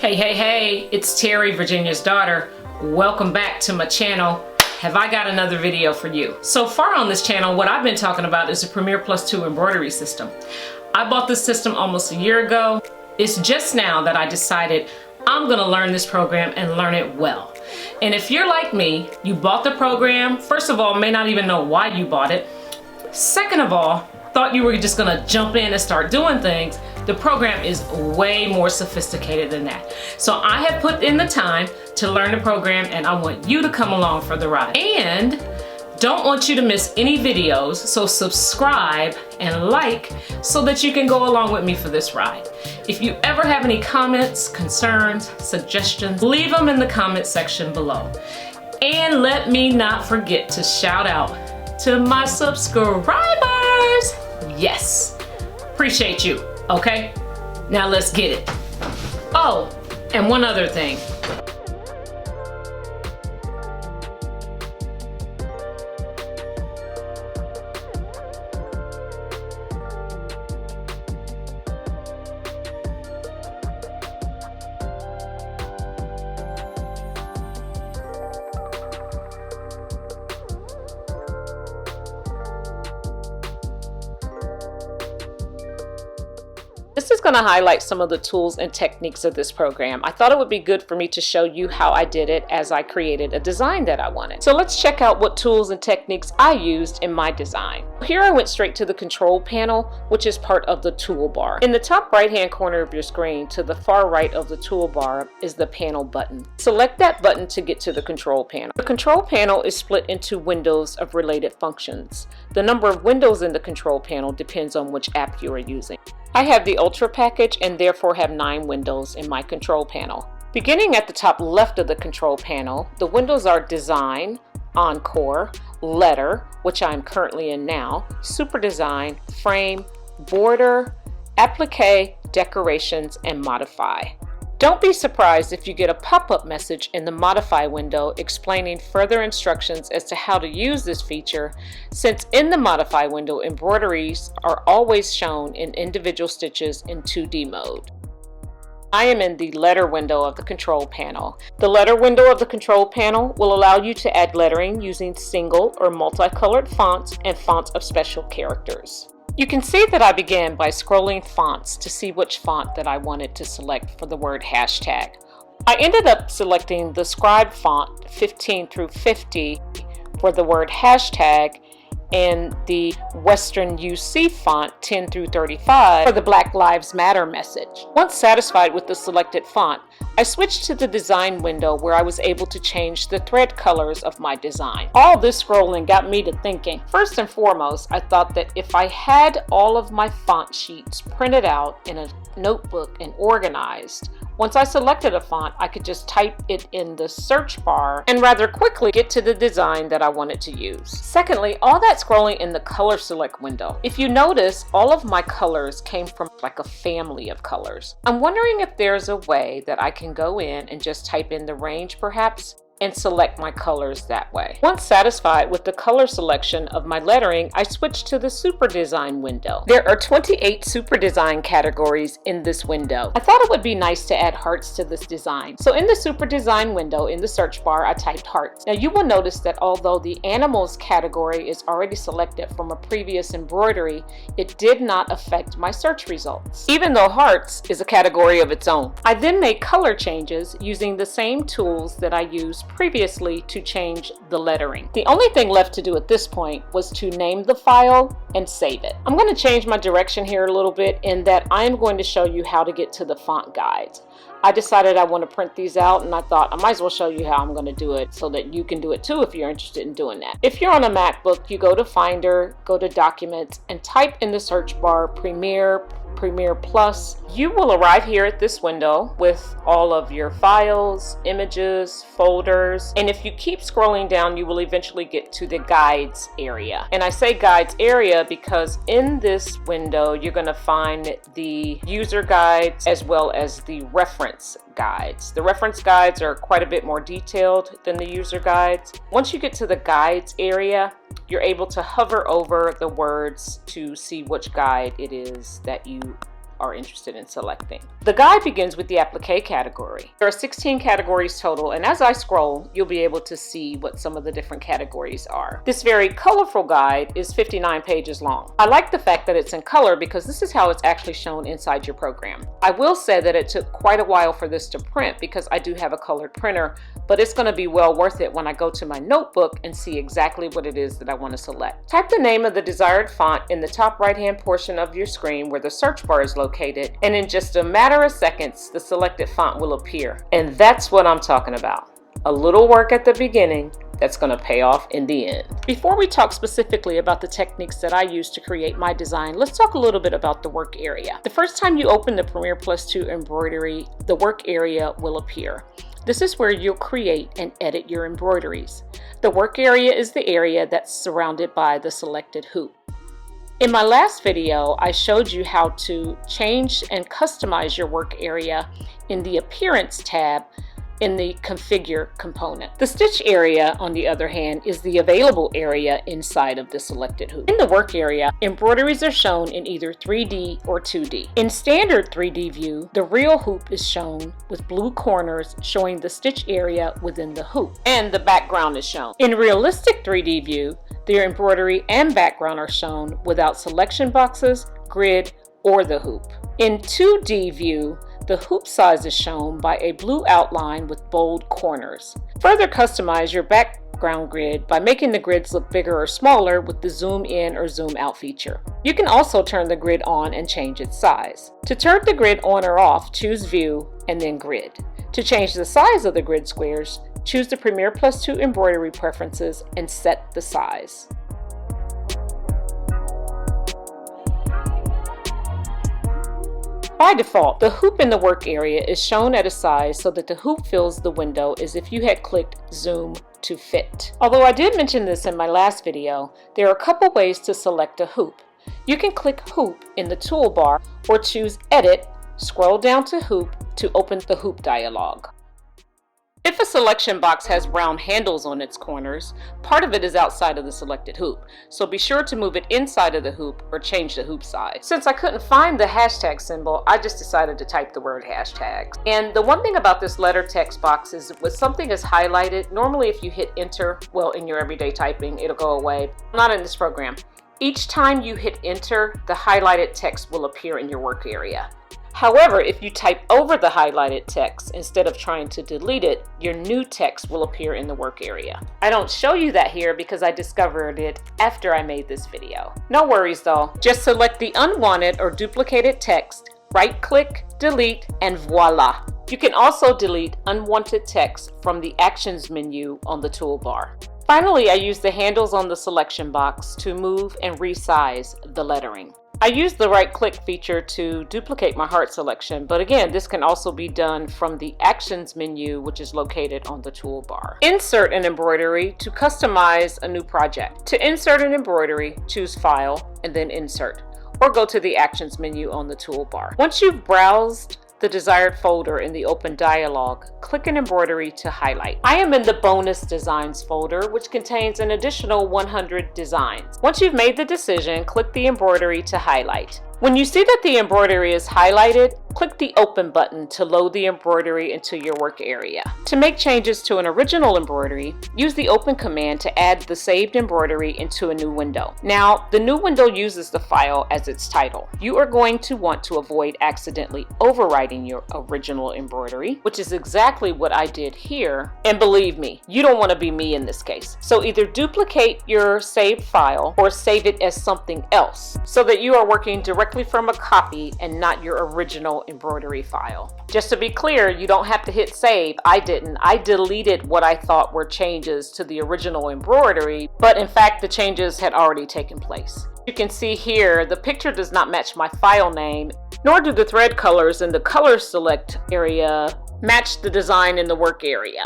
Hey, it's Terry, Virginia's daughter. Welcome back to my channel. Have I got another video for you? So far on this channel, what I've been talking about is the Premier+2 embroidery system. I bought this system almost a year ago. It's just now that I decided I'm gonna learn this program and learn it well. And if you're like me, you bought the program, first of all, may not even know why you bought it. Second of all, thought you were just gonna jump in and start doing things. The program is way more sophisticated than that. So I have put in the time to learn the program and I want you to come along for the ride. And don't want you to miss any videos, so subscribe and like so that you can go along with me for this ride. If you ever have any comments, concerns, suggestions, leave them in the comment section below. And let me not forget to shout out to my subscribers. Yes, appreciate you. Okay, now let's get it. Oh, and one other thing. This is going to highlight some of the tools and techniques of this program. I thought it would be good for me to show you how I did it as I created a design that I wanted. So let's check out what tools and techniques I used in my design. Here I went straight to the control panel, which is part of the toolbar. In the top right hand corner of your screen, to the far right of the toolbar, is the panel button. Select that button to get to the control panel. The control panel is split into windows of related functions. The number of windows in the control panel depends on which app you are using. I have the Ultra package and therefore have 9 windows in my control panel. Beginning at the top left of the control panel, the windows are Design, Encore, Letter, which I'm currently in now, Super Design, Frame, Border, Applique, Decorations, and Modify. Don't be surprised if you get a pop-up message in the Modify window explaining further instructions as to how to use this feature, since in the Modify window, embroideries are always shown in individual stitches in 2D mode. I am in the Letter window of the control panel. The Letter window of the control panel will allow you to add lettering using single or multicolored fonts and fonts of special characters. You can see that I began by scrolling fonts to see which font that I wanted to select for the word hashtag. I ended up selecting the scribe font 15 through 50 for the word hashtag and the Western UC font 10 through 35 for the Black Lives Matter message. Once satisfied with the selected font, I switched to the design window where I was able to change the thread colors of my design. All this scrolling got me to thinking. First and foremost, I thought that if I had all of my font sheets printed out in a notebook and organized, once I selected a font, I could just type it in the search bar and rather quickly get to the design that I wanted to use. Secondly, all that scrolling in the color select window. If you notice, all of my colors came from like a family of colors. I'm wondering if there's a way that I can go in and just type in the range perhaps and select my colors that way. Once satisfied with the color selection of my lettering, I switched to the Super Design window. There are 28 Super Design categories in this window. I thought it would be nice to add hearts to this design. So in the Super Design window, in the search bar, I typed hearts. Now you will notice that although the animals category is already selected from a previous embroidery, it did not affect my search results, even though hearts is a category of its own. I then made color changes using the same tools that I used previously to change the lettering. The only thing left to do at this point was to name the file and save it. I'm going to change my direction here a little bit in that I am going to show you how to get to the font guides. I decided I want to print these out and I thought I might as well show you how I'm going to do it so that you can do it too if you're interested in doing that. If you're on a MacBook, you go to Finder, go to Documents, and type in the search bar Premier Plus. You will arrive here at this window with all of your files, images, folders, and if you keep scrolling down, you will eventually get to the guides area. And I say guides area because in this window, you're going to find the user guides as well as the reference guides. The reference guides are quite a bit more detailed than the user guides. Once you get to the guides area, you're able to hover over the words to see which guide it is that you are interested in selecting. The guide begins with the applique category. There are 16 categories total, and as I scroll, you'll be able to see what some of the different categories are. This very colorful guide is 59 pages long. I like the fact that it's in color because this is how it's actually shown inside your program. I will say that it took quite a while for this to print because I do have a colored printer, but it's going to be well worth it when I go to my notebook and see exactly what it is that I want to select. Type the name of the desired font in the top right-hand portion of your screen where the search bar is located, and in just a matter of seconds, the selected font will appear. And that's what I'm talking about. A little work at the beginning that's going to pay off in the end. Before we talk specifically about the techniques that I use to create my design, let's talk a little bit about the work area. The first time you open the Premier+2 Embroidery, the work area will appear. This is where you'll create and edit your embroideries. The work area is the area that's surrounded by the selected hoop. In my last video, I showed you how to change and customize your work area in the Appearance tab in the Configure component. The stitch area, on the other hand, is the available area inside of the selected hoop. In the work area, embroideries are shown in either 3D or 2D. In standard 3D view, the real hoop is shown with blue corners showing the stitch area within the hoop, and the background is shown. In realistic 3D view, the embroidery and background are shown without selection boxes, grid, or the hoop. In 2D view, the hoop size is shown by a blue outline with bold corners. Further customize your background grid by making the grids look bigger or smaller with the zoom in or zoom out feature. You can also turn the grid on and change its size. To turn the grid on or off, choose View and then Grid. To change the size of the grid squares, choose the Premier+2 Embroidery preferences and set the size. By default, the hoop in the work area is shown at a size so that the hoop fills the window as if you had clicked Zoom to Fit. Although I did mention this in my last video, there are a couple ways to select a hoop. You can click Hoop in the toolbar or choose Edit, scroll down to Hoop to open the Hoop dialog. If a selection box has round handles on its corners, part of it is outside of the selected hoop, so be sure to move it inside of the hoop or change the hoop size. Since I couldn't find the hashtag symbol, I just decided to type the word hashtags. And the one thing about this letter text box is when something is highlighted, normally if you hit enter, well, in your everyday typing, it'll go away. Not in this program. Each time you hit enter, the highlighted text will appear in your work area. However, if you type over the highlighted text instead of trying to delete it, your new text will appear in the work area. I don't show you that here because I discovered it after I made this video. No worries though, just select the unwanted or duplicated text, right-click, delete, and voila! You can also delete unwanted text from the Actions menu on the toolbar. Finally, I use the handles on the selection box to move and resize the lettering. I use the right-click feature to duplicate my heart selection, but again, this can also be done from the Actions menu, which is located on the toolbar. Insert an embroidery to customize a new project. To insert an embroidery, choose File and then Insert, or go to the Actions menu on the toolbar. Once you've browsed the desired folder in the open dialog, click an embroidery to highlight. I am in the Bonus Designs folder, which contains an additional 100 designs. Once you've made the decision, click the embroidery to highlight. When you see that the embroidery is highlighted, click the Open button to load the embroidery into your work area. To make changes to an original embroidery, use the Open command to add the saved embroidery into a new window. Now, the new window uses the file as its title. You are going to want to avoid accidentally overwriting your original embroidery, which is exactly what I did here. And believe me, you don't want to be me in this case. So either duplicate your saved file or save it as something else so that you are working directly from a copy and not your original embroidery file. Just to be clear, you don't have to hit save. I didn't. I deleted what I thought were changes to the original embroidery, but in fact the changes had already taken place. You can see here the picture does not match my file name, nor do the thread colors in the color select area match the design in the work area.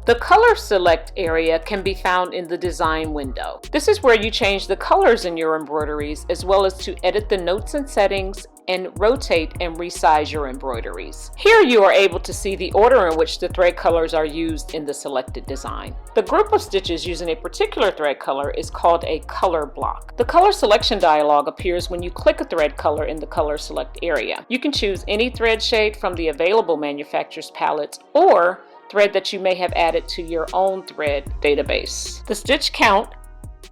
The color select area can be found in the design window. This is where you change the colors in your embroideries, as well as to edit the notes and settings and rotate and resize your embroideries. Here you are able to see the order in which the thread colors are used in the selected design. The group of stitches using a particular thread color is called a color block. The color selection dialog appears when you click a thread color in the color select area. You can choose any thread shade from the available manufacturer's palettes or thread that you may have added to your own thread database. The stitch count,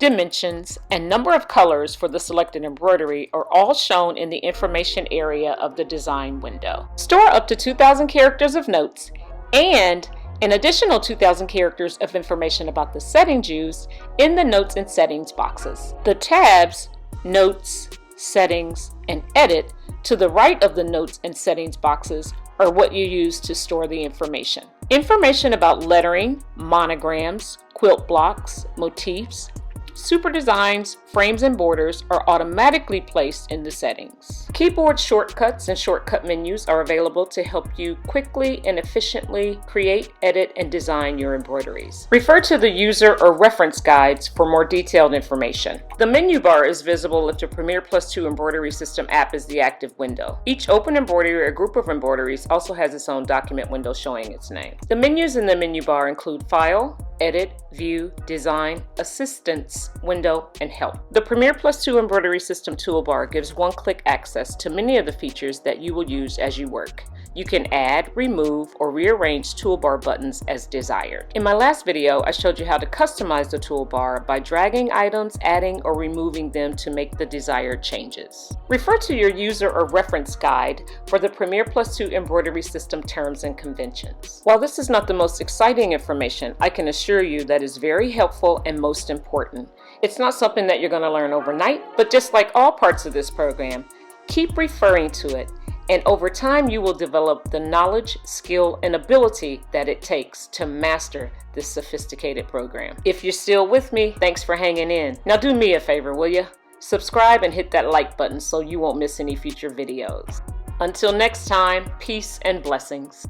dimensions, and number of colors for the selected embroidery are all shown in the information area of the design window. Store up to 2,000 characters of notes and an additional 2,000 characters of information about the settings used in the notes and settings boxes. The tabs, notes, settings, and edit to the right of the notes and settings boxes are what you use to store the information. Information about lettering, monograms, quilt blocks, motifs, super designs, frames, and borders are automatically placed in the settings. Keyboard shortcuts and shortcut menus are available to help you quickly and efficiently create, edit, and design your embroideries. Refer to the user or reference guides for more detailed information. The menu bar is visible if the Premier+2 Embroidery System app is the active window. Each open embroidery or group of embroideries also has its own document window showing its name. The menus in the menu bar include File, Edit, View, Design, Assistance, Window, and Help. The Premier+2 Embroidery System toolbar gives one-click access to many of the features that you will use as you work. You can add, remove, or rearrange toolbar buttons as desired. In my last video, I showed you how to customize the toolbar by dragging items, adding, or removing them to make the desired changes. Refer to your user or reference guide for the Premier+2 Embroidery System terms and conventions. While this is not the most exciting information, I can assure you that is very helpful and most important. It's not something that you're going to learn overnight, but just like all parts of this program, keep referring to it, and over time you will develop the knowledge, skill, and ability that it takes to master this sophisticated program. If you're still with me, thanks for hanging in. Now do me a favor, will you? Subscribe and hit that like button so you won't miss any future videos. Until next time, peace and blessings.